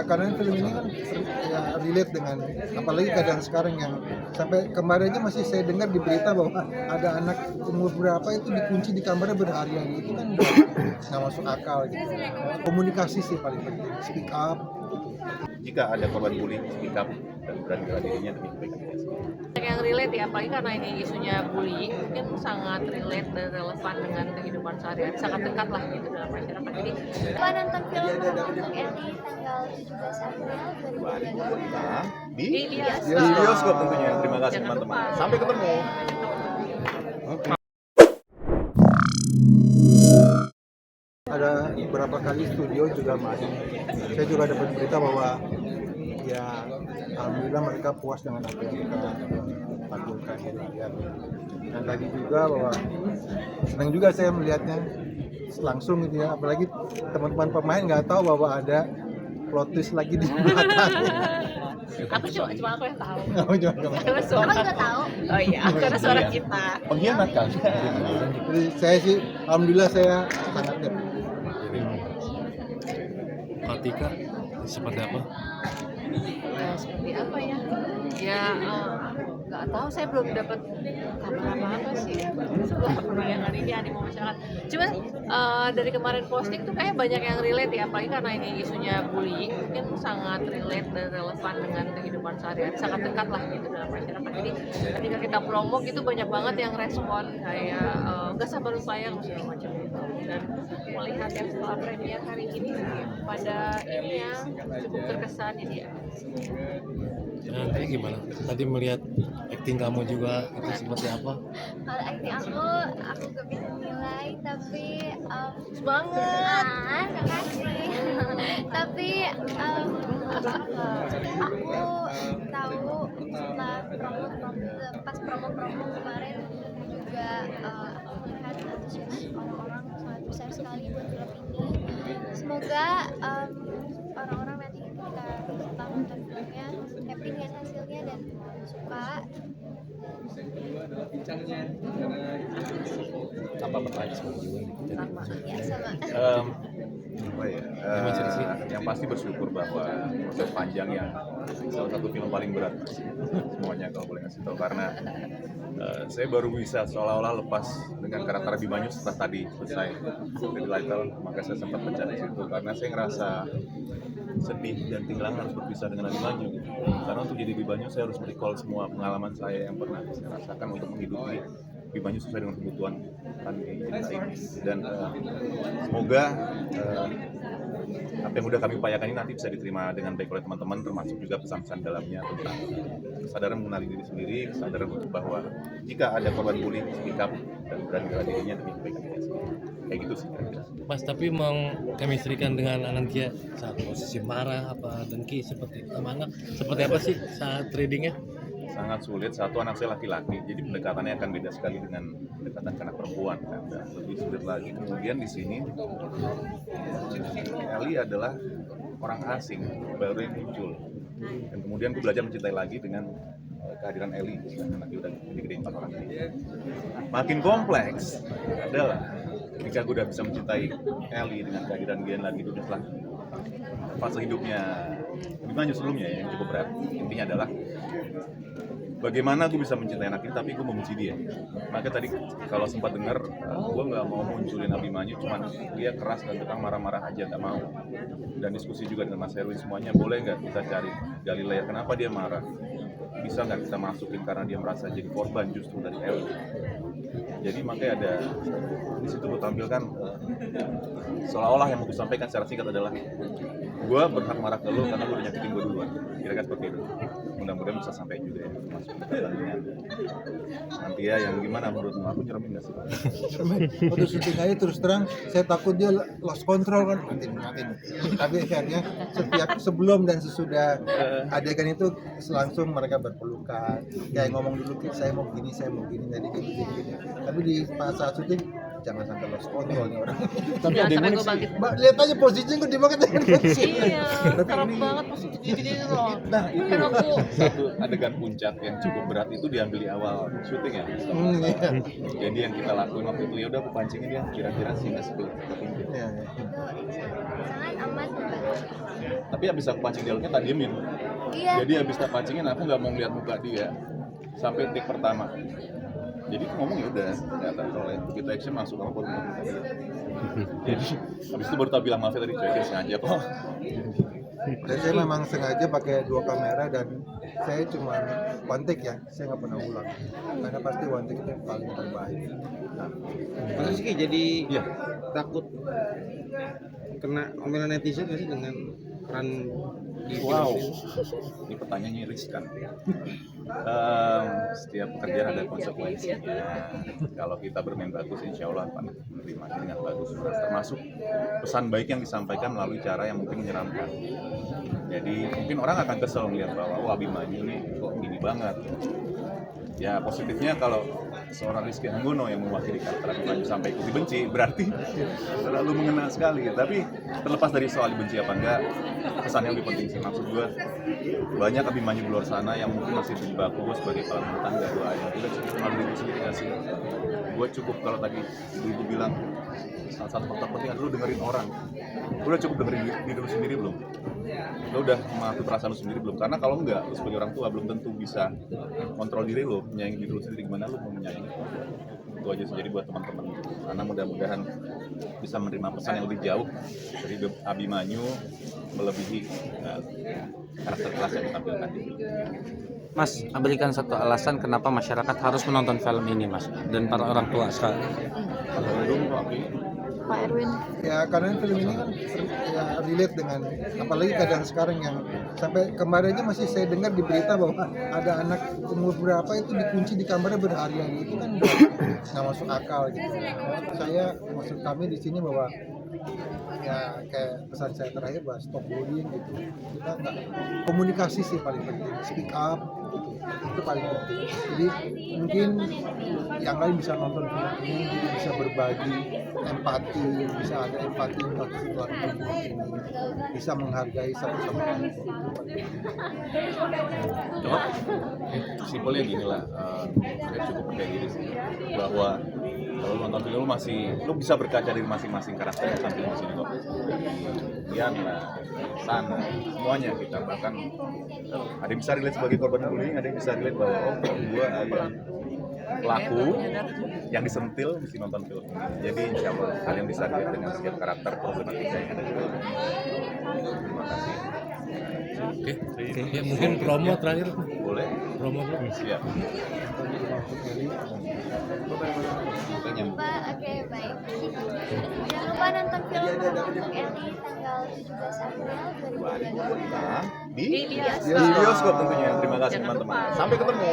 karena film ini kan ya, relate dengan apalagi keadaan sekarang yang sampai kemarin aja masih saya dengar di berita bahwa ada anak umur berapa itu dikunci di kamarnya berhari-hari, itu kan nggak masuk akal gitu. Komunikasi sih paling penting, speak up. Jika ada korban bully, speak up dan berani bela dirinya demi kebaikan kita. Banyak yang relate ya, apalagi karena ini isunya bullying, mungkin sangat relate dan relevan dengan kehidupan sehari-hari, sangat dekat lah gitu dalam masyarakat. Jadi nonton film untuk Ellie tanggal 17 April 2023 Nah, di bioskop. di bioskop tentunya. Terima kasih Jangan teman-teman. lupa. Sampai ketemu. Ada beberapa kali studio juga main. Saya juga dapat berita bahwa ya alhamdulillah mereka puas dengan apa yang kita tampilkan di layar. Dan tadi juga bahwa senang juga saya melihatnya langsung gitu ya, apalagi teman-teman pemain nggak tahu bahwa ada plot twist lagi di belakang. Aku cuma aku yang tahu. Oh, jangan. Karena suara Aku juga tahu. Oh iya, karena suara kita. Pengkhianat kan? Jadi saya sih alhamdulillah saya sangat happy. Kartika seperti apa? Ya, seperti apa ya? Ya nggak tahu, saya belum dapat kabar apa-apa sih setelah perbincangan ini animo masyarakat. Cuman dari kemarin posting tuh kayak banyak yang relate ya, apalagi karena ini isunya bullying, mungkin sangat relate dan relevan dengan kehidupan sehari-hari, sangat dekat lah gitu dalam masyarakat. Jadi ketika kita promo gitu banyak banget yang respon kayak nggak sabar upaya segala macam gitu. Dan melihat yang setelah premier hari ini pada ini ya cukup terkesan jadi ya. Nanti gimana? Tadi melihat acting kamu juga itu seperti apa? Kalau acting aku gak bisa nilai, tapi Semangat. makasih. Tapi aku tahu setelah pas promo kemarin juga aku melihat antusias orang-orang sangat besar sekali buat film ini. Semoga orang-orang nanti ketika setelah nonton filmnya happy dengan hasilnya dan suka. Apa pertanyaan sama juga? Sama. Ya sama. Apa ya? Yang pasti bersyukur bahwa proses panjang yang salah satu film paling berat semuanya kalau boleh ngasih tahu, karena saya baru bisa seolah-olah lepas dengan karakter Abimanyu setelah tadi selesai dari Lightel, maka saya sempat pecah di situ karena saya ngerasa sedih dan tinggalan harus berpisah dengan Abimanyu gitu. Karena untuk jadi Abimanyu saya harus recall semua pengalaman saya yang pernah saya rasakan untuk menghidupi Abimanyu sesuai dengan kebutuhan cerita ini. Dan semoga apa yang udah kami upayakan ini nanti bisa diterima dengan baik oleh teman-teman, termasuk juga pesan-pesan dalamnya tentang kesadaran mengenali diri sendiri, kesadaran bahwa jika ada korban bully, speak up dan berani bela dirinya demi kebaikan kita sendiri. Kayak gitu sih kira-kira. Mas, tapi mengkemistrikan dengan Anantia saat posisi marah apa dengki seperti mana? Seperti apa sih saat readingnya? Sangat sulit. Satu, anak saya laki-laki, jadi pendekatannya akan beda sekali dengan pendekatan ke anak perempuan kan. Dan lebih sulit lagi. Kemudian di sini Ellie adalah orang asing baru yang muncul, dan kemudian gue belajar mencintai lagi dengan kehadiran Ellie, sedangkan nanti udah gede-gede 4 orang ini. Makin kompleks adalah ketika gue udah bisa mencintai Ellie dengan kehadiran Gian lagi itu setelah fase hidupnya Abimanyu sebelumnya ya, yang cukup berat. Intinya adalah bagaimana gue bisa mencintai anak ini tapi gue membenci dia. Maka tadi kalau sempat dengar, gue nggak mau munculin Abimanyu, cuman dia keras dan tukang marah-marah aja, nggak mau. Dan diskusi juga dengan Mas Erwin semuanya, boleh nggak kita cari gali layer kenapa dia marah? Bisa nggak kita masukin karena dia merasa jadi korban justru dari Ellie. Jadi makanya ada di situ gue tampilkan seolah-olah yang mau gue sampaikan secara singkat adalah gue berhak marah ke lo karena lo udah nyakitin gue duluan. Kira-kira seperti itu. Mudah-mudahan bisa sampai juga ya, masuk ke pertandingan. Nanti ya yang gimana menurutmu? Aku nyeremin nggak sih? Waktu syuting aja terus terang saya takut dia lost control kan, matiin. Tapi akhirnya setiap sebelum dan sesudah adegan itu langsung mereka berpelukan, kayak ngomong dulu saya mau begini jadi kayak gini. Tapi di pas saat syuting jangan sampai lost control nih orang. Tapi ada yang unik sih. Mbak lihat aja posisinya gue dimakan dengan Iya, serem banget pas gini loh. Nah itu Kan aku satu adegan puncak yang cukup berat itu diambil di awal syuting ya. iya. Jadi yang kita lakuin waktu itu ya udah aku pancingin dia kira-kira sih nggak sebelum kita pimpin. Iya. Itu sangat amat membantu. Tapi abis aku pancing dialognya tak diemin. Iya. Jadi abis tak pancingin aku nggak mau ngeliat muka dia sampai take pertama. Jadi aku ngomong ya udah nggak teroleh. Begitu action masuk aku baru ngomong muka dia. Jadi abis itu baru tak bilang maaf ya tadi cuekin sengaja kok. Dan saya memang sengaja pakai 2 kamera dan saya cuma one take ya, saya nggak pernah ulang karena pasti one take itu yang paling terbaik. Mas Rizky jadi Iya. takut kena omelan netizen nggak sih dengan peran di Wow, film ini? ini pertanyaannya riskan. Setiap pekerjaan ada konsekuensinya. Kalau kita bermain bagus, insya Allah akan menerima dengan bagus. Termasuk pesan baik yang disampaikan melalui cara yang mungkin menyeramkan. Jadi mungkin orang akan kesel melihat bahwa wah Abimanyu ini kok gini banget. Ya positifnya kalau seorang Rizky Anggono yang mewakili karakter Abimanyu sampai ikut dibenci berarti terlalu mengena sekali. Tapi terlepas dari soal dibenci apa enggak, pesan yang lebih penting sih maksud gue banyak Abimanyu di luar sana yang mungkin masih terjebak gue sebagai kepala rumah tangga gue ayah udah cukup malu diri sendiri gak sih? Gue cukup kalau tadi ibu bilang salah satu faktor penting adalah lu dengerin orang. Lu udah cukup dengerin diri lu sendiri belum? Lu udah mengakui perasaan lu sendiri belum? Karena kalau enggak, lu sebagai orang tua belum tentu bisa kontrol diri lu, menyayangi diri lu sendiri. Gimana lu mau menyayangi keluarga? Itu aja sih, jadi buat teman-teman. Karena mudah-mudahan bisa menerima pesan yang lebih jauh dari Abimanyu melebihi karakter kelas yang ditampilkan. Mas, berikan satu alasan kenapa masyarakat harus menonton film ini, Mas, dan para orang tua sekarang. Pak Erwin. Ya karena film ini kan ya relate dengan apalagi keadaan sekarang yang sampai kemarin aja masih saya dengar di berita bahwa ada anak umur berapa itu dikunci di kamarnya berharian, itu kan nggak masuk akal gitu. Maksud kami di sini bahwa ya kayak pesan saya terakhir bahwa stop bullying gitu. Kita nggak komunikasi sih paling penting, speak up gitu. Itu paling penting. Jadi mungkin yang lain bisa nonton film ini, bisa berbagi empati, bisa ada empati untuk situasi ini, bisa menghargai satu sama lain. Cuma simpelnya gini lah, saya cukup percaya diri sih bahwa kalau lu nonton film lu bisa berkaca dari masing-masing karakter yang tampil di sini kok. Yana, Sana, semuanya kita bahkan ada yang bisa relate sebagai korban bullying, ada yang bisa relate bahwa oh gua ada pelaku yang disentil mesti nonton film ini. Jadi insya Allah kalian bisa lihat dengan setiap karakter problematika yang ada di film ini. Terima kasih. Oke. Ya mungkin promo terakhir. Boleh? Promo dulu. Siap. Tanya. Pak, oke baik. Jangan lupa nonton film untuk Eli tanggal 17 April 2023. Di bioskop tentunya. Terima kasih teman-teman. Sampai ketemu.